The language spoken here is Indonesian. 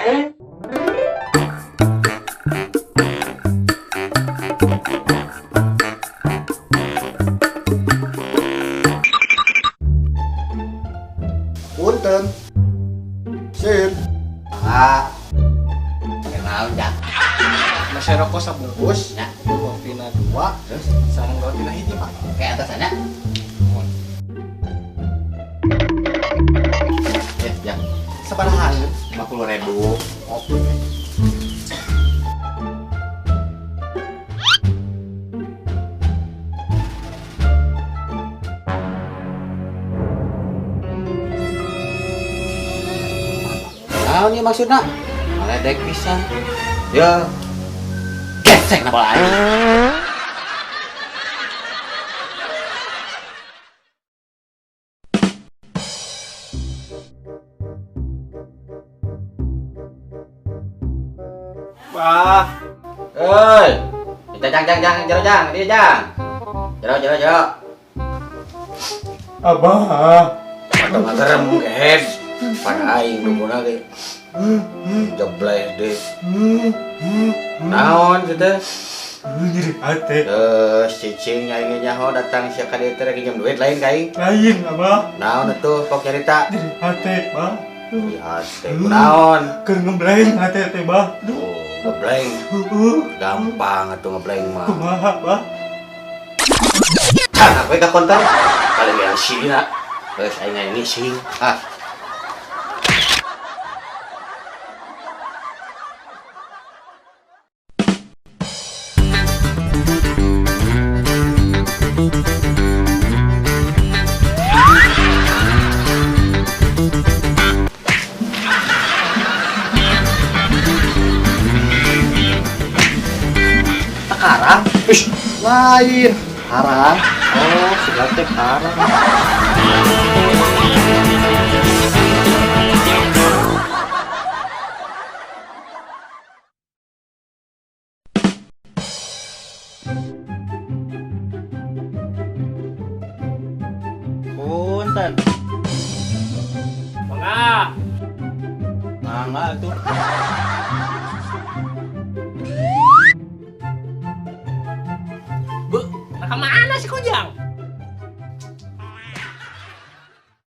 Punten. Sip. Kenal jak. Masih rokok sabungkus. Ya. Kopi na 2. Terus Sarang roti na hiji, Pak. kayak atasannya. Jak. Sabarahan? 50.000. Kopi. Naon ieu maksudna? Meledek pisan. Ya. Gesek na bae. Wah, Euy. Jang, jero jang, dia jang. Jero. Abah. Atau ngagerem head. Pada aing dukuna ge. Jebleh deh. Naon teh? Nyeri hati. Terus cicing aing nyaho datang sia ka dieu teh lagi jam duit lain ka aing. Lain, Abah. Naon atuh pok cerita? Nyeri hati, Bang. Lihat teh naon? Keur ngeblank hati teh, Bang. Oh, ngebleng. Gampang atuh ngebleng mah. Kumaha, Bang? Can apa ka konten? Paling yang sina. Terus aing ngisi. Ah. Harang? Ish, lain. Harang? Oh, sudah teh harang. Punten. Mangga. Mangga tuh. Nah, kemana si Kujang?